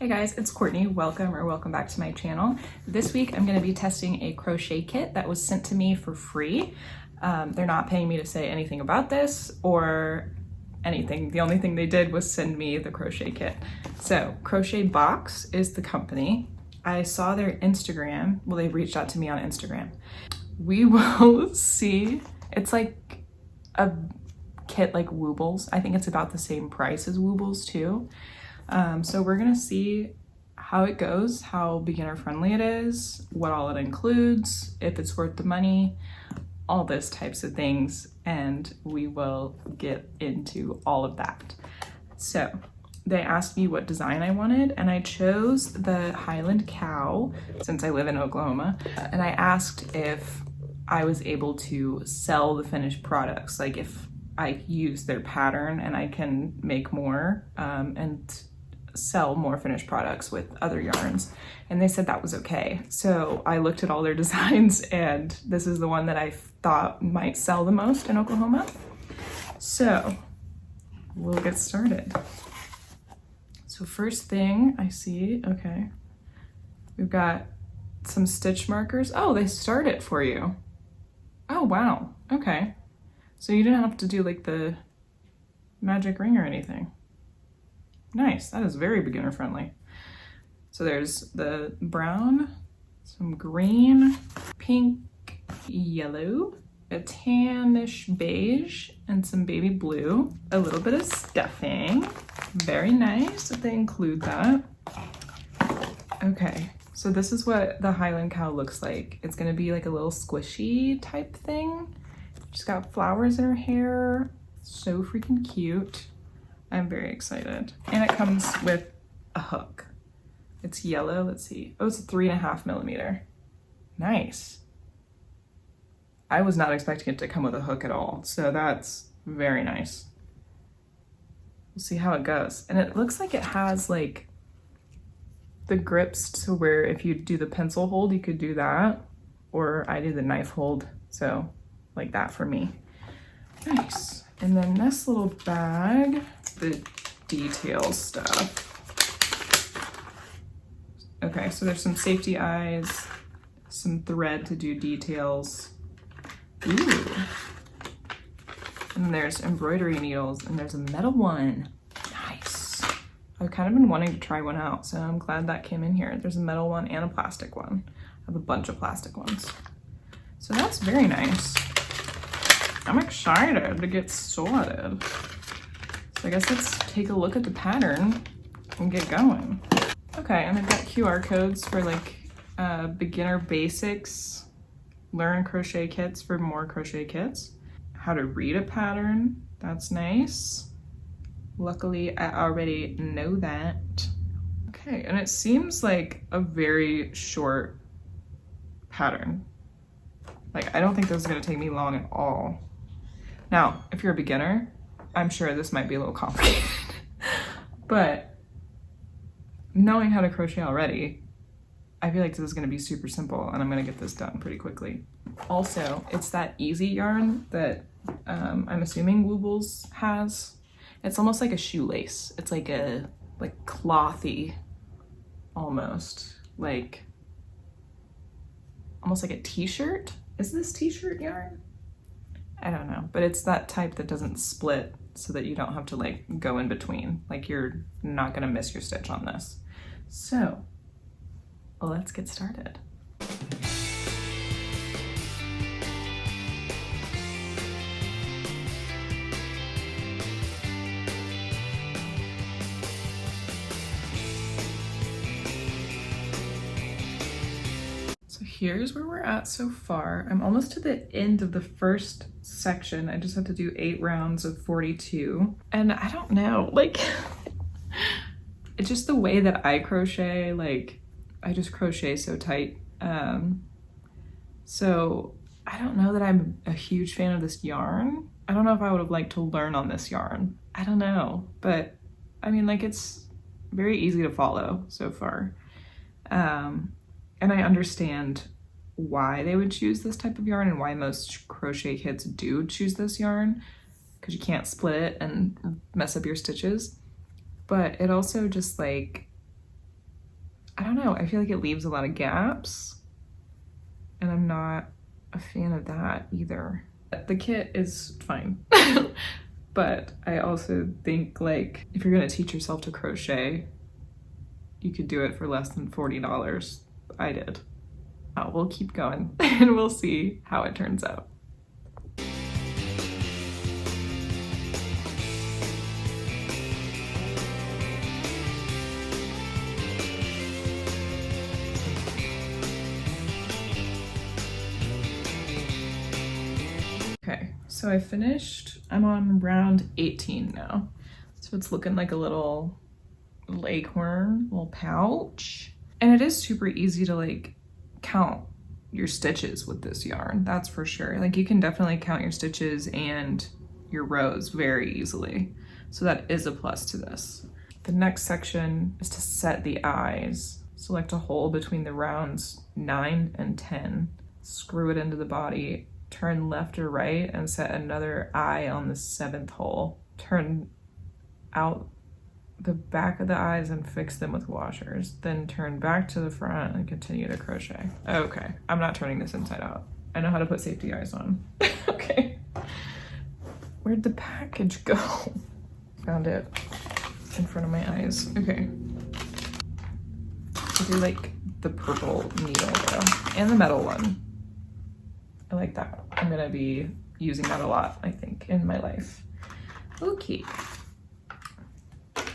Hey guys, it's Courtney. Welcome back to my channel. This week I'm going to be testing a crochet kit that was sent to me for free. They're not paying me to say anything about this or anything. The only thing they did was send me the crochet kit. So Crochet Box is the company. I saw their Instagram. Well, they reached out to me on Instagram. We will see. It's like a kit like Woobles. I think it's about the same price as Woobles too. So we're gonna see how it goes, how beginner friendly it is, what all it includes, if it's worth the money, all those types of things, and we will get into all of that. So they asked me what design I wanted, and I chose the Highland Cow since I live in Oklahoma, and I asked if I was able to sell the finished products, like if I use their pattern and I can make more and sell more finished products with other yarns, and they said that was okay. So I looked at all their designs and this is the one that I thought might sell the most in Oklahoma. So we'll get started. So first thing I see, okay, we've got some stitch markers. Oh, they start it for you. Oh wow, okay. So you didn't have to do like the magic ring or anything. Nice, that is very beginner friendly. So there's the brown, some green, pink, yellow, a tannish beige, and some baby blue, a little bit of stuffing. Very nice that they include that. Okay, so this is what the Highland Cow looks like. It's gonna be like a little squishy type thing. She's got flowers in her hair, so freaking cute. I'm very excited. And it comes with a hook. It's yellow, let's see. Oh, it's a 3.5 millimeter. Nice. I was not expecting it to come with a hook at all, so that's very nice. We'll see how it goes. And it looks like it has like the grips to where if you do the pencil hold, you could do that, or I do the knife hold, so like that for me. Nice. And then this little bag, the detail stuff. Okay, so there's some safety eyes, some thread to do details. Ooh. And there's embroidery needles, and there's a metal one. Nice. I've kind of been wanting to try one out, so I'm glad that came in here. There's a metal one and a plastic one. I have a bunch of plastic ones. So that's very nice. I'm excited to get started. So I guess let's take a look at the pattern and get going. Okay, and I've got QR codes for like beginner basics, learn crochet kits for more crochet kits, how to read a pattern, that's nice. Luckily, I already know that. Okay, and it seems like a very short pattern. Like, I don't think this is gonna take me long at all. Now, if you're a beginner, I'm sure this might be a little complicated, but knowing how to crochet already, I feel like this is gonna be super simple and I'm gonna get this done pretty quickly. Also, it's that easy yarn that I'm assuming Woobles has. It's almost like a shoelace. It's like a clothy, almost almost like a t-shirt. Is this t-shirt yarn? I don't know, but it's that type that doesn't split so that you don't have to like go in between. Like you're not gonna miss your stitch on this. So let's get started. Here's where we're at so far. I'm almost to the end of the first section. I just have to do 8 rounds of 42. And I don't know, like, it's just the way that I crochet, like, I just crochet so tight. So I don't know that I'm a huge fan of this yarn. I don't know if I would have liked to learn on this yarn. I don't know, but I mean, like, it's very easy to follow so far. And I understand why they would choose this type of yarn and why most crochet kits do choose this yarn, because you can't split it and mess up your stitches. But it also just like I don't know, I feel like it leaves a lot of gaps and I'm not a fan of that either. The kit is fine, but I also think like if you're gonna teach yourself to crochet, you could do it for less than $40. I did. We'll keep going and we'll see how it turns out. Okay, so I finished. I'm on round 18 now. So it's looking like a little leghorn, little pouch. And it is super easy to like count your stitches with this yarn, that's for sure. Like you can definitely count your stitches and your rows very easily. So that is a plus to this. The next section is to set the eyes. Select a hole between the rounds 9 and 10. Screw it into the body. Turn left or right and set another eye on the 7th hole. Turn out the back of the eyes and fix them with washers. Then turn back to the front and continue to crochet. Okay, I'm not turning this inside out. I know how to put safety eyes on. Okay. Where'd the package go? Found it in front of my eyes. Okay. I do like the purple needle though, and the metal one. I like that. I'm gonna be using that a lot, I think, in my life. Okay.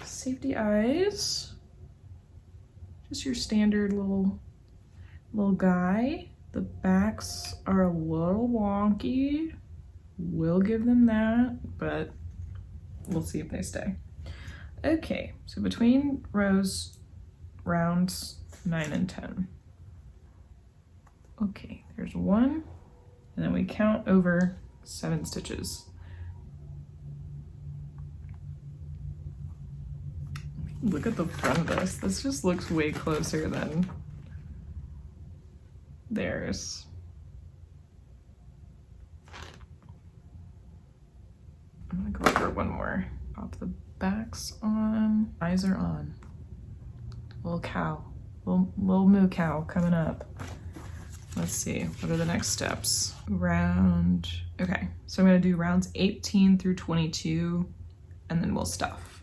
Safety eyes. Just your standard little guy. The backs are a little wonky. We'll give them that, but we'll see if they stay. Okay, so between rows, rounds 9 and 10. Okay, there's 1, and then we count over 7 stitches. Look at the front of this. This just looks way closer than theirs. I'm gonna go over one more. Pop the backs on. Eyes are on. Little cow. Little moo cow coming up. Let's see, what are the next steps? Okay, so I'm gonna do rounds 18 through 22, and then we'll stuff.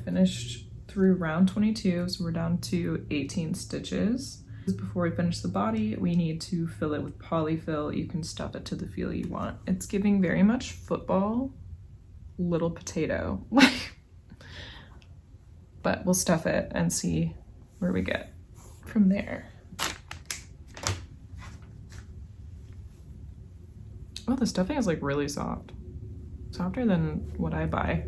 Finished through round 22, so we're down to 18 stitches. Before we finish the body, we need to fill it with polyfill. You can stuff it to the feel you want. It's giving very much football, little potato. But we'll stuff it and see where we get from there. Oh, the stuffing is like really soft. Softer than what I buy.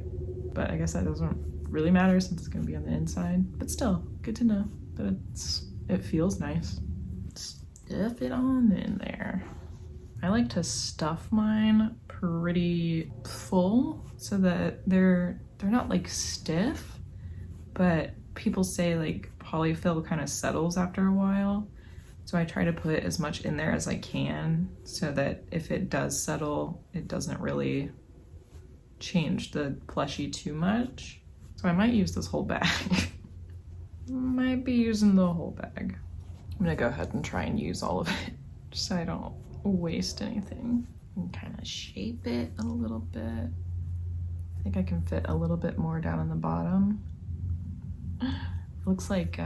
But I guess that doesn't really matter since it's gonna be on the inside. But still, good to know that it feels nice. Stuff it on in there. I like to stuff mine pretty full so that they're not like stiff, but people say like polyfill kind of settles after a while. So I try to put as much in there as I can so that if it does settle, it doesn't really change the plushie too much. So I might use this whole bag. Might be using the whole bag. I'm gonna go ahead and try and use all of it just so I don't waste anything. And kind of shape it a little bit. I think I can fit a little bit more down in the bottom. Looks like,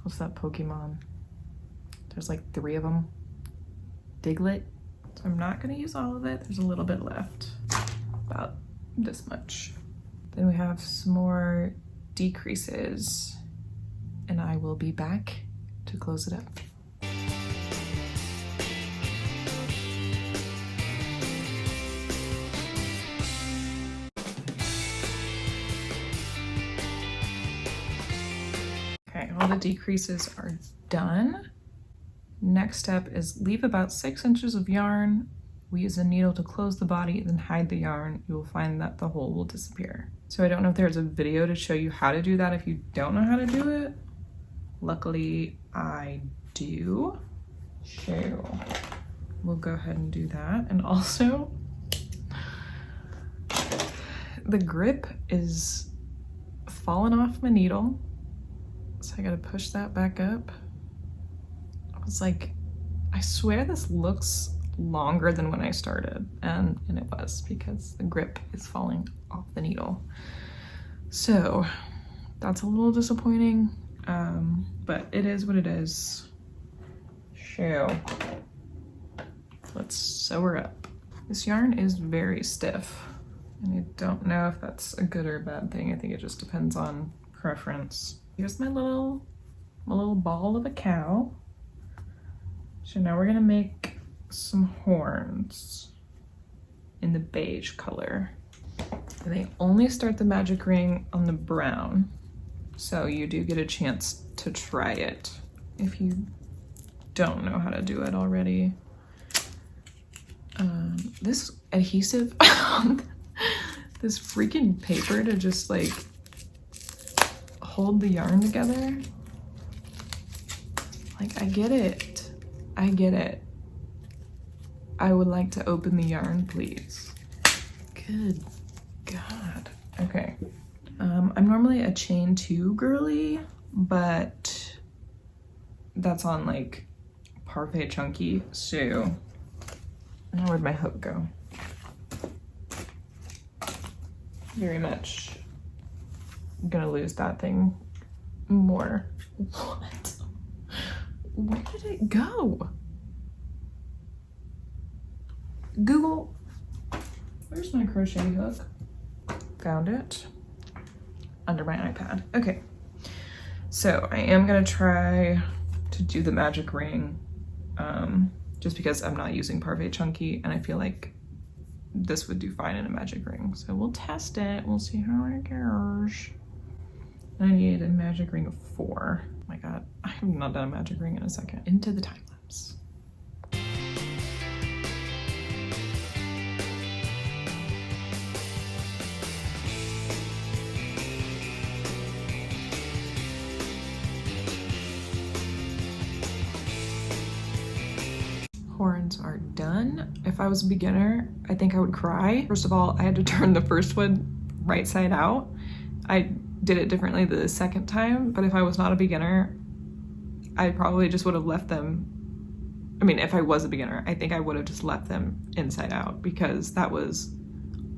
what's that Pokemon? There's like 3 of them. Diglett. So I'm not gonna use all of it. There's a little bit left, about this much. Then we have some more decreases, and I will be back to close it up. Okay, all the decreases are done. Next step is leave about 6 inches of yarn. We use a needle to close the body, then hide the yarn. You will find that the hole will disappear. So I don't know if there's a video to show you how to do that if you don't know how to do it, Luckily I do. So we'll go ahead and do that. And also the grip is falling off my needle. So I gotta push that back up. I was like, I swear this looks longer than when I started, and it was because the grip is falling off the needle. So that's a little disappointing, but it is what it is. So let's sew her up. This yarn is very stiff, and I don't know if that's a good or a bad thing. I think it just depends on preference. Here's my little ball of a cow. So now we're gonna make some horns in the beige color. And they only start the magic ring on the brown, so you do get a chance to try it if you don't know how to do it already. This adhesive on this freaking paper to just like hold the yarn together. Like, I get it. I get it. I would like to open the yarn, please. Good God. Okay. I'm normally a chain 2 girly, but that's on like Parfait Chunky, so now where'd my hook go? Very much gonna lose that thing more. What? Where did it go? Google, where's my crochet hook? Found it under my iPad. Okay, so I am gonna try to do the magic ring, just because I'm not using Parfait Chunky and I feel like this would do fine in a magic ring. So we'll test it, we'll see how it goes. I need a magic ring of 4. Oh my God, I have not done a magic ring in a second. Into the time lapse. Horns are done. If I was a beginner, I think I would cry. First of all, I had to turn the first one right side out. I did it differently the second time, but if I was not a beginner, I probably just would have left them. I mean, if I was a beginner, I think I would have just left them inside out because that was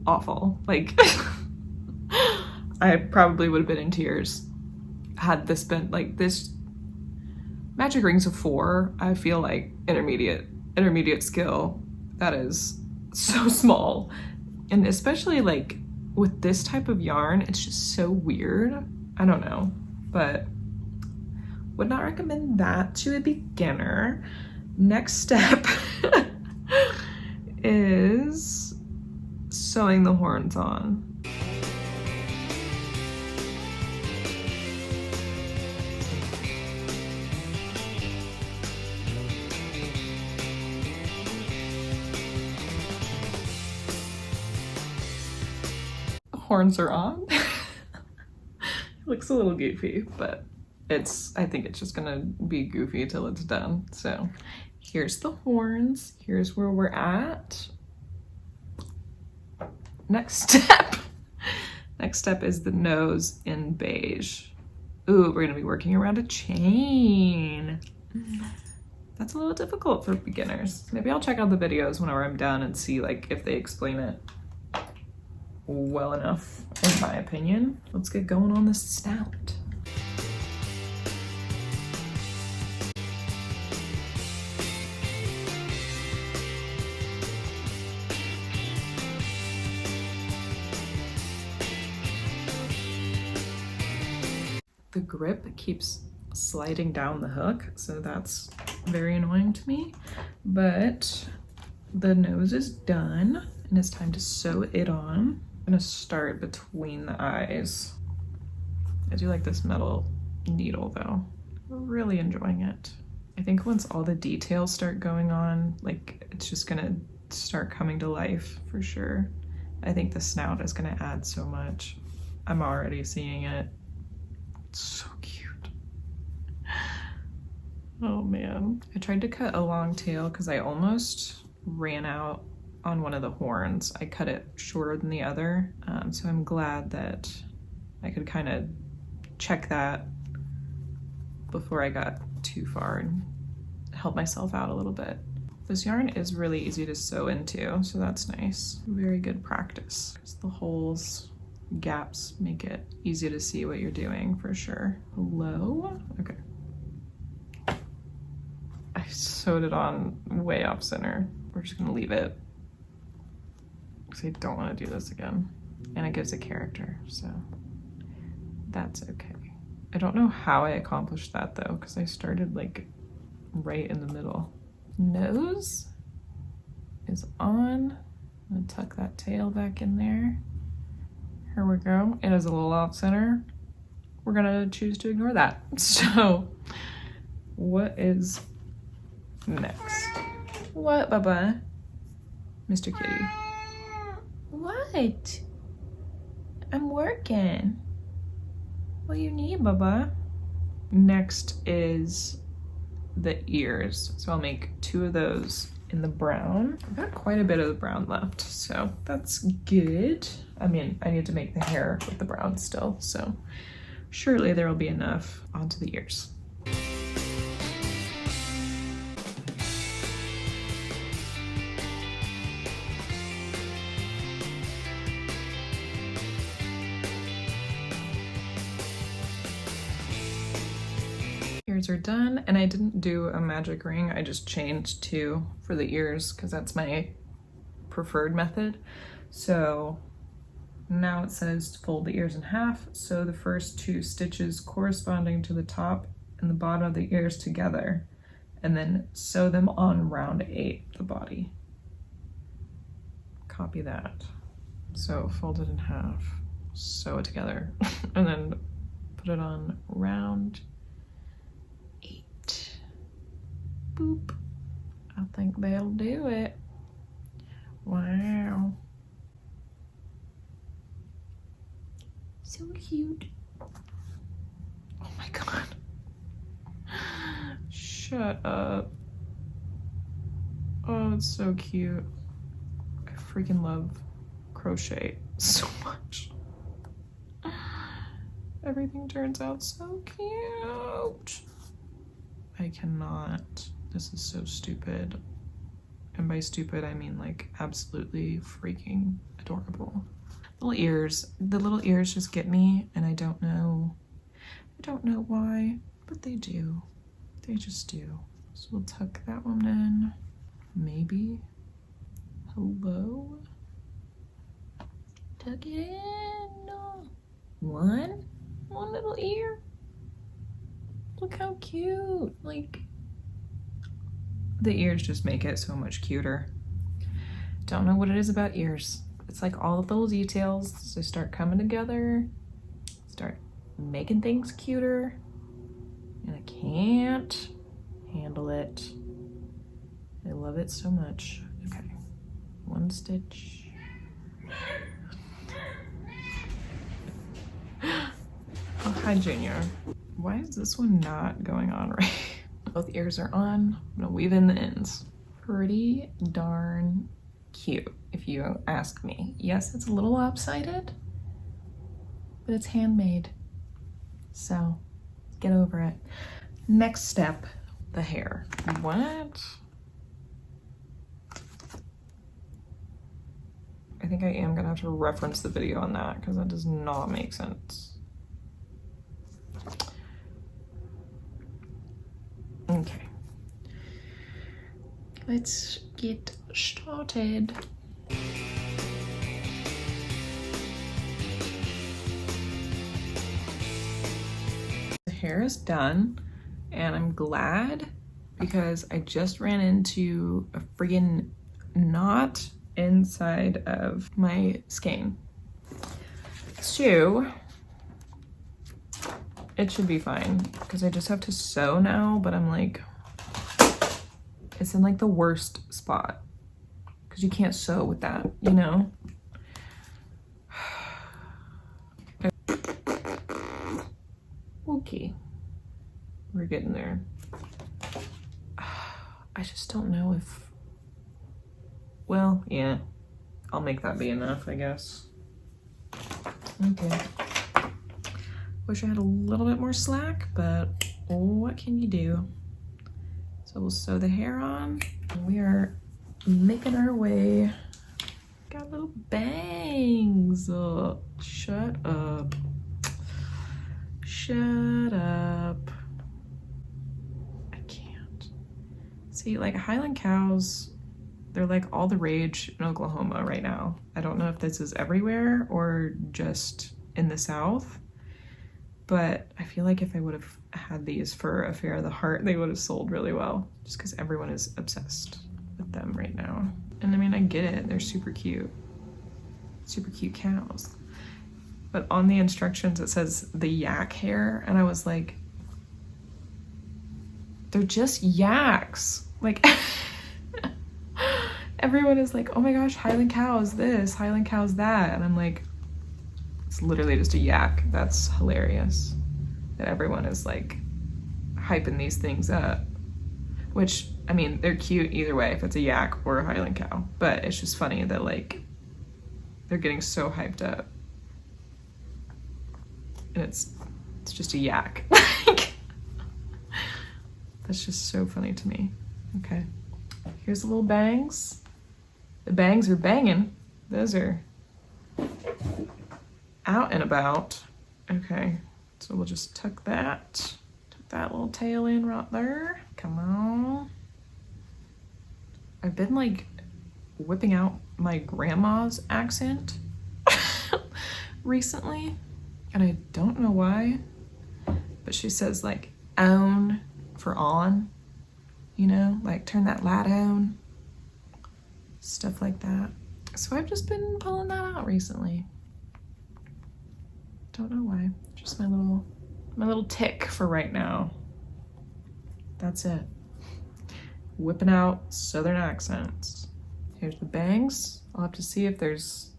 awful. Like, I probably would have been in tears had this been like this. Magic rings of 4, I feel like intermediate skill. That is so small, and especially like with this type of yarn, it's just so weird. I don't know, but would not recommend that to a beginner. Next step is sewing the horns on. Horns are on. It looks a little goofy, but I think it's just gonna be goofy till it's done. So here's the horns. Here's where we're at. Next step is the nose in beige. Ooh, we're gonna be working around a chain. That's a little difficult for beginners. Maybe I'll check out the videos whenever I'm done and see like if they explain it well enough, in my opinion. Let's get going on this snout. The grip keeps sliding down the hook, so that's very annoying to me, but the nose is done and it's time to sew it on. I'm gonna start between the eyes. I do like this metal needle though. I'm really enjoying it. I think once all the details start going on, like it's just gonna start coming to life for sure. I think the snout is gonna add so much. I'm already seeing it. It's so cute. Oh man. I tried to cut a long tail because I almost ran out on one of the horns. I cut it shorter than the other. So I'm glad that I could kind of check that before I got too far and help myself out a little bit. This yarn is really easy to sew into, so that's nice. Very good practice. The holes, gaps make it easy to see what you're doing for sure. Hello? Okay. I sewed it on way off center. We're just gonna leave it because I don't want to do this again. And it gives a character, so that's okay. I don't know how I accomplished that though, because I started like right in the middle. Nose is on. I'm gonna tuck that tail back in there. Here we go. It is a little off center. We're gonna choose to ignore that. So what is next? What, Bubba? Mr. Kitty. What? I'm working. What do you need, Bubba? Next is the ears. So I'll make 2 of those in the brown. I've got quite a bit of the brown left, so that's good. I mean, I need to make the hair with the brown still, so surely there will be enough onto the ears. Ears are done, and I didn't do a magic ring. I just chained 2 for the ears because that's my preferred method. So now it says to fold the ears in half, sew the first 2 stitches corresponding to the top and the bottom of the ears together, and then sew them on round 8, the body. Copy that. So fold it in half, sew it together, and then put it on round 8. Boop. I think that'll do it. Wow. So cute. Oh my god. Shut up. Oh, it's so cute. I freaking love crochet so much. Everything turns out so cute. I cannot. This is so stupid. And by stupid, I mean like absolutely freaking adorable. Little ears. The little ears just get me, and I don't know why, but they do. They just do. So we'll tuck that one in. Maybe. Hello? Tuck it in. No. One little ear. Look how cute. Like, the ears just make it so much cuter. Don't know what it is about ears. It's like all the little details just start coming together, start making things cuter, and I can't handle it. I love it so much. Okay, 1 stitch. Oh, hi, Junior. Why is this one not going on right? Both ears are on. I'm gonna weave in the ends. Pretty darn cute, if you ask me. Yes, it's a little lopsided, but it's handmade. So get over it. Next step, the hair. What? I think I am gonna have to reference the video on that because that does not make sense. Okay. Let's get started. The hair is done, and I'm glad because I just ran into a friggin' knot inside of my skein. So it should be fine because I just have to sew now, but I'm like, it's in like the worst spot because you can't sew with that, you know? Okay, we're getting there. I just don't know if, well, yeah, I'll make that be enough, I guess. Okay. Wish I had a little bit more slack, but what can you do? So we'll sew the hair on. We are making our way. Got little bangs. Oh, shut up. Shut up. I can't. See, like Highland cows, they're like all the rage in Oklahoma right now. I don't know if this is everywhere or just in the South, but I feel like if I would have had these for a Fair of the Heart, they would have sold really well, just because everyone is obsessed with them right now. And I mean, I get it, they're super cute cows. But on the instructions, it says the yak hair, and I was like, they're just yaks. Like, everyone is like, oh my gosh, Highland cows this, Highland cows that. And I'm like, it's literally just a yak. That's hilarious that everyone is like hyping these things up. Which, I mean, they're cute either way, if it's a yak or a Highland cow. But it's just funny that like, they're getting so hyped up. And it's just a yak. That's just so funny to me. Okay, here's the little bangs. The bangs are banging. Those are out and about. Okay, so we'll just tuck that little tail in right there. Come on. I've been like whipping out my grandma's accent recently, and I don't know why, but she says like on for on, you know, like turn that light on, stuff like that. So I've just been pulling that out recently. Don't know why. Just my little tick for right now. That's it. Whipping out Southern accents. Here's the bangs. I'll have to see if there's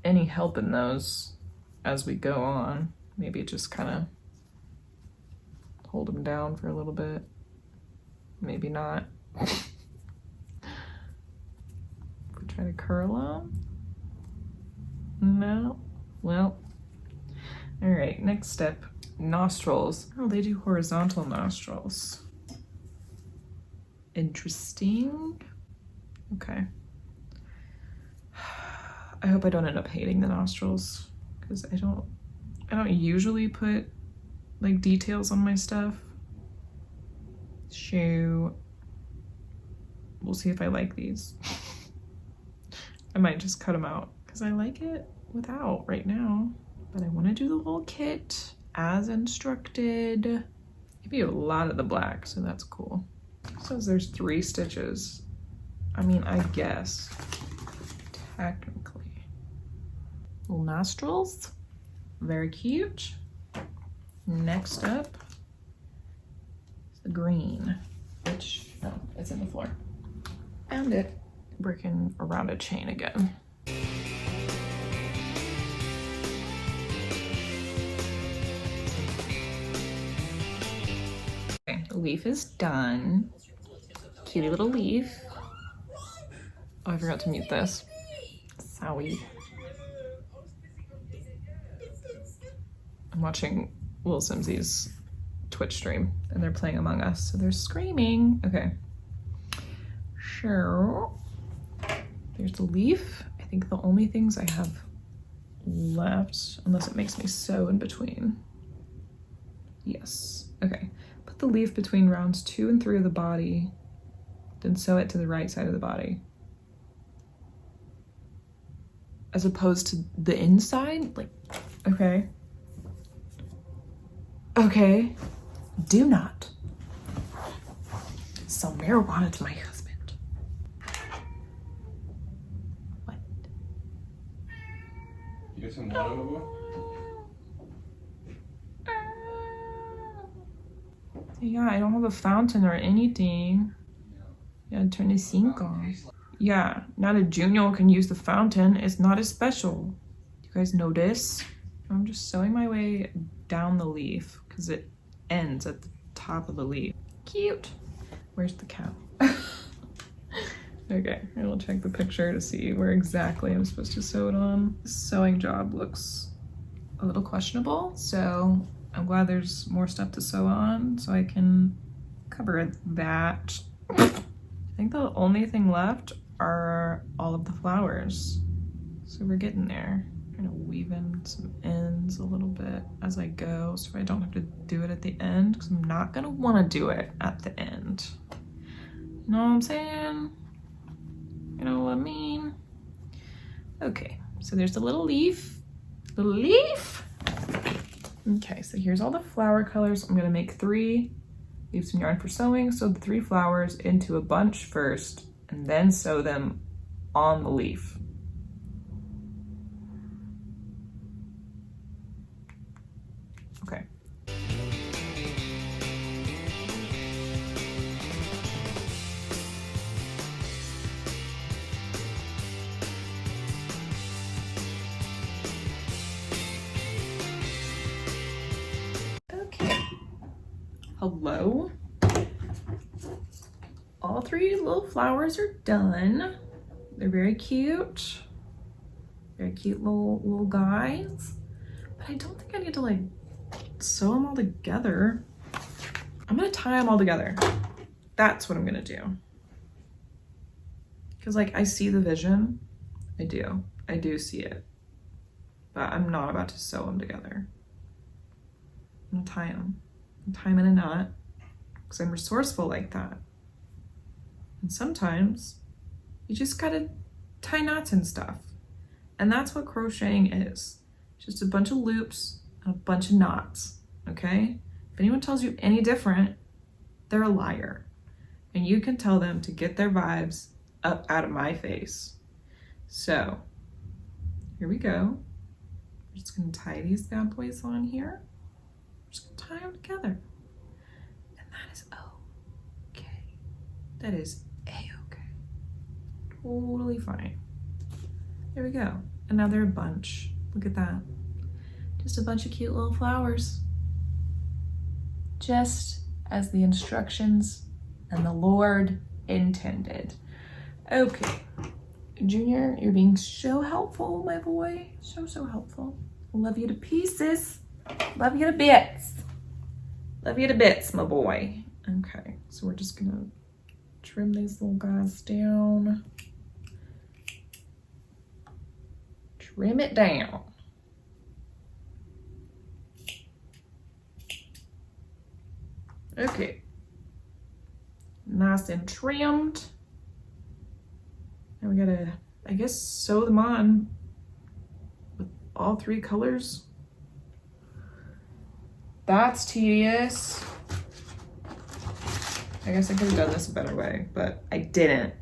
any help in those as we go on. Maybe just kind of hold them down for a little bit. Maybe not. If we try to curl them. No. Well. All right, next step, nostrils. Oh, they do horizontal nostrils. Interesting. Okay. I hope I don't end up hating the nostrils, because I don't usually put like details on my stuff. So we'll see if I like these. I might just cut them out because I like it without right now, but I want to do the whole kit as instructed. Maybe a lot of the black, so that's cool. It says there's 3 stitches. I mean, I guess technically. Little nostrils, very cute. Next up is the green, which, oh, it's in the floor. Found it. Working around a chain again. Okay, the leaf is done. Cutie little leaf. Oh, I forgot to mute this. Sorry. I'm watching Will Simsey's Twitch stream and they're playing Among Us, so they're screaming. Okay. Sure. There's the leaf. I think the only things I have left, unless it makes me sew in between. Yes. Okay. Put the leaf between rounds 2 and 3 of the body, then sew it to the right side of the body. As opposed to the inside? Like, okay. Okay. Do not sell marijuana to my husband. What? You get some water, Bubba? Yeah, I don't have a fountain or anything. Yeah, turn the sink on. Yeah, not a junior can use the fountain. It's not as special. You guys notice? I'm just sewing my way down the leaf because it ends at the top of the leaf. Cute. Where's the cow? Okay, I will check the picture to see where exactly I'm supposed to sew it on. This sewing job looks a little questionable, so I'm glad there's more stuff to sew on so I can cover that. I think the only thing left are all of the flowers. So we're getting there. I'm gonna weave in some ends a little bit as I go so I don't have to do it at the end, because I'm not gonna wanna do it at the end. You know what I'm saying? You know what I mean? Okay, so there's a little leaf. Little leaf. Okay, so here's all the flower colors. I'm gonna make 3, leave some yarn for sewing, sew the 3 flowers into a bunch first, and then sew them on the leaf. Okay. Hello. All 3 little flowers are done. They're very cute. Very cute little guys. But I don't think I need to like sew them all together. I'm gonna tie them all together. That's what I'm gonna do. Cause like I see the vision. I do see it. But I'm not about to sew them together. I'm gonna tie them. Tie them in a knot, because I'm resourceful like that. And sometimes you just gotta tie knots and stuff. And that's what crocheting is. Just a bunch of loops and a bunch of knots, okay? If anyone tells you any different, they're a liar. And you can tell them to get their vibes up out of my face. So here we go. I'm just gonna tie these bad boys on here. Just gonna tie them together. And that is okay. That is a-okay. Totally fine. There we go. And now they're a bunch. Look at that. Just a bunch of cute little flowers. Just as the instructions and the Lord intended. Okay. Junior, you're being so helpful, my boy. So helpful. Love you to pieces. Love you to bits. Love you to bits, my boy. Okay, so we're just gonna trim these little guys down. Trim it down. Okay. Nice and trimmed. Now we gotta, I guess, sew them on with all 3 colors. That's tedious. I guess I could have done this a better way, but I didn't.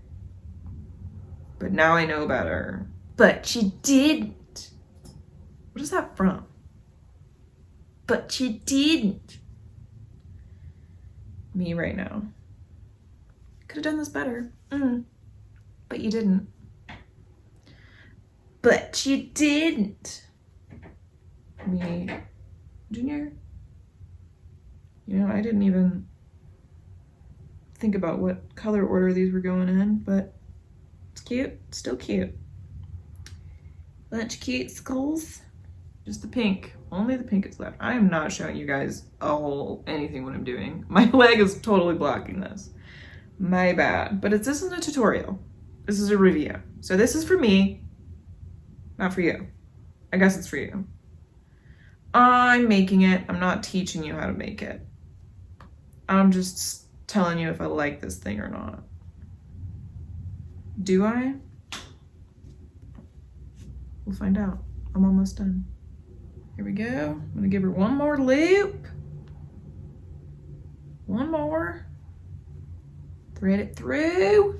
But now I know better. But you didn't. What is that from? But you didn't. Me right now. Could have done this better. But you didn't. But you didn't. Me. Junior. You know, I didn't even think about what color order these were going in, but it's cute, still cute. Bunch of cute skulls. Just the pink, only the pink is left. I am not showing you guys anything what I'm doing. My leg is totally blocking this. My bad, but this isn't a tutorial. This is a review. So this is for me, not for you. I guess it's for you. I'm making it, I'm not teaching you how to make it. I'm just telling you if I like this thing or not. Do I? We'll find out. I'm almost done. Here we go. I'm gonna give her one more loop. One more. Thread it through.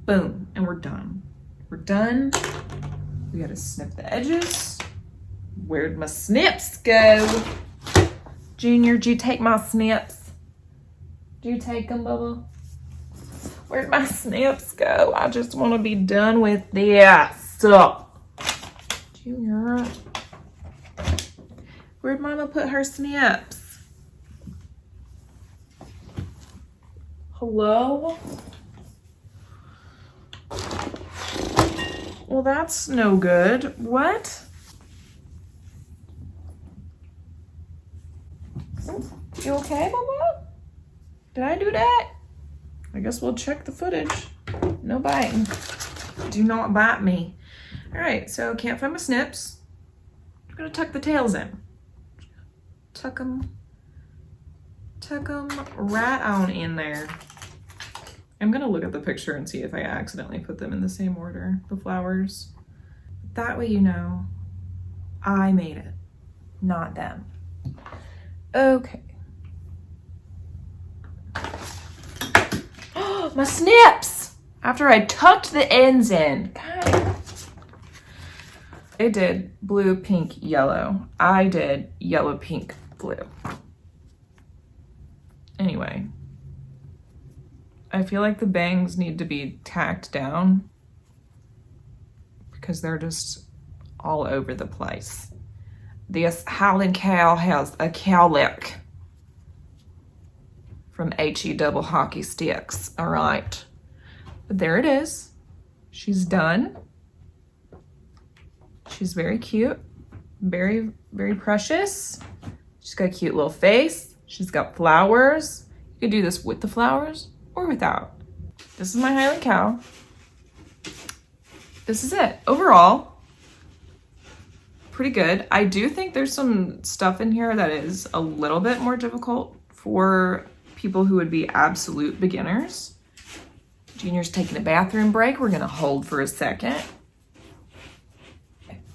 Boom, and we're done. We're done. We gotta snip the edges. Where'd my snips go? Junior, did you take my snips? Did you take them, Bubba? Where'd my snips go? I just want to be done with this. Junior. Where'd Mama put her snips? Hello? Well, that's no good. What? You okay, Mama? Did I do that? I guess we'll check the footage. No biting. Do not bite me. All right, so can't find my snips. I'm gonna tuck the tails in. Tuck them right on in there. I'm gonna look at the picture and see if I accidentally put them in the same order, the flowers. That way you know I made it, not them. Okay. Oh, my snips! After I tucked the ends in. God. I did blue, pink, yellow. I did yellow, pink, blue. Anyway, I feel like the bangs need to be tacked down because they're just all over the place. This Highland cow has a cowlick from HE double hockey sticks, all right. But there it is. She's done. She's very cute, very, very precious. She's got a cute little face. She's got flowers. You could do this with the flowers or without. This is my Highland cow. This is it. Overall, pretty good. I do think there's some stuff in here that is a little bit more difficult for people who would be absolute beginners. Junior's taking a bathroom break. We're gonna hold for a second.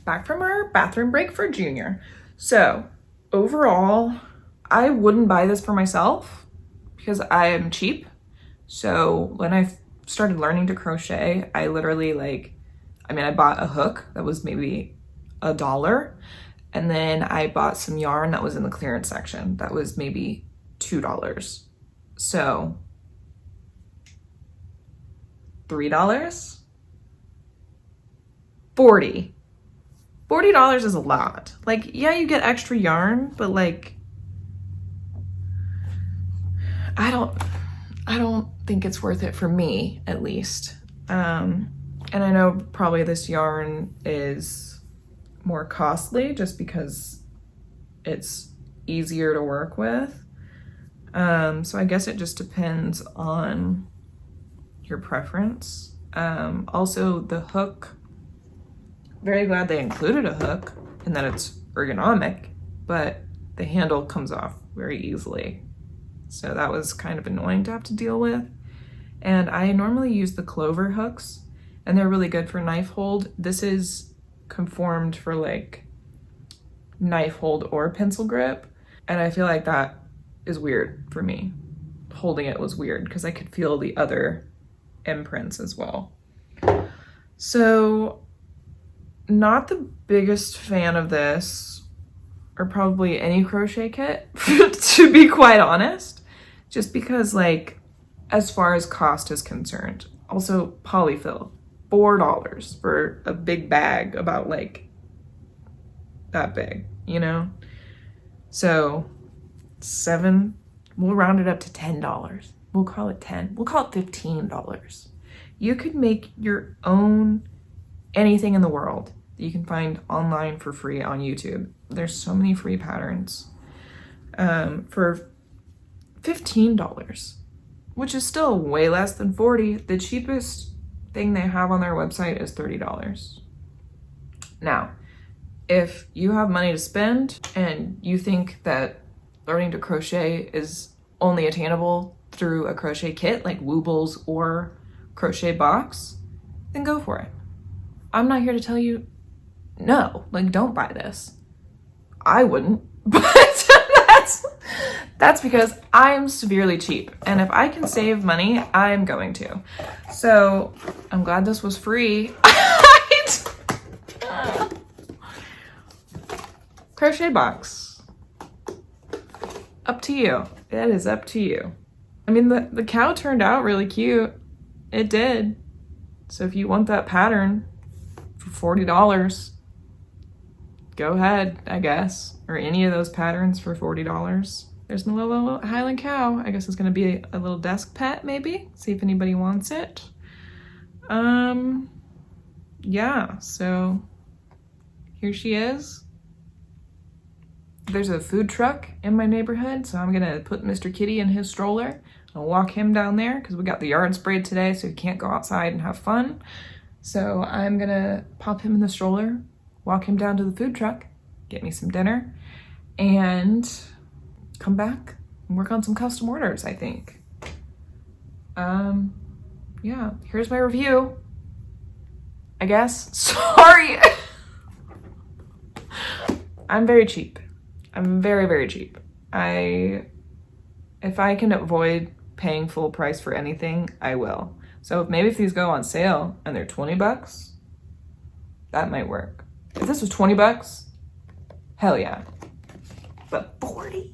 Back from our bathroom break for Junior. So overall, I wouldn't buy this for myself because I am cheap. So when I started learning to crochet, I literally I bought a hook that was maybe $1. And then I bought some yarn that was in the clearance section. That was maybe $2. So $3? $40 is a lot. Yeah, you get extra yarn, but I don't think it's worth it for me, at least. And I know probably this yarn is more costly just because it's easier to work with. So I guess it just depends on your preference. Also the hook, very glad they included a hook and that it's ergonomic, but the handle comes off very easily. So that was kind of annoying to have to deal with. And I normally use the clover hooks and they're really good for knife hold. This is conformed for knife hold or pencil grip. And I feel like that is weird for me. Holding it was weird because I could feel the other imprints as well. So not the biggest fan of this, or probably any crochet kit, to be quite honest, just because as far as cost is concerned. Also polyfill, $4 for a big bag about that big, you know? So 7, we'll round it up to $10. We'll call it 10. We'll call it $15. You could make your own anything in the world that you can find online for free on YouTube. There's so many free patterns for $15, which is still way less than $40. The cheapest thing they have on their website is $30. Now, if you have money to spend and you think that learning to crochet is only attainable through a crochet kit like Woobles or Crochet Box, then go for it. I'm not here to tell you no, don't buy this. I wouldn't, but that's because I'm severely cheap. And if I can save money, I'm going to. So I'm glad this was free. Crochet Box. Up to you. It is up to you. I mean, the cow turned out really cute. It did. So if you want that pattern for $40, go ahead, I guess. Or any of those patterns for $40. there's my little Highland cow. I guess it's gonna be a little desk pet maybe. See if anybody wants it. Yeah, so here she is. There's a food truck in my neighborhood, so I'm gonna put Mr. Kitty in his stroller. I'll walk him down there because we got the yard sprayed today, so he can't go outside and have fun. So I'm gonna pop him in the stroller, walk him down to the food truck, get me some dinner, and come back and work on some custom orders, I think. Yeah, here's my review, I guess. Sorry. I'm very cheap. I'm very, very cheap. If I can avoid paying full price for anything, I will. So maybe if these go on sale and they're 20 bucks, that might work. If this was 20 bucks, hell yeah. But 40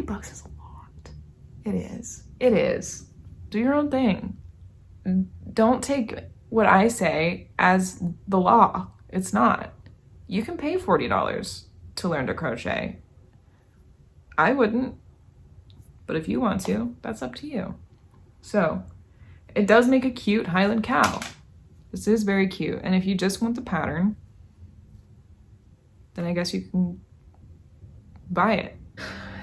bucks is a lot. It is. It is. Do your own thing. Don't take what I say as the law. It's not. You can pay $40 to learn to crochet. I wouldn't, but if you want to, that's up to you. So it does make a cute Highland cow. This is very cute. And if you just want the pattern, then I guess you can buy it.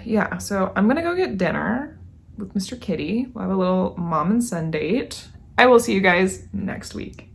Yeah, so I'm gonna go get dinner with Mr. Kitty. We'll have a little mom and son date. I will see you guys next week.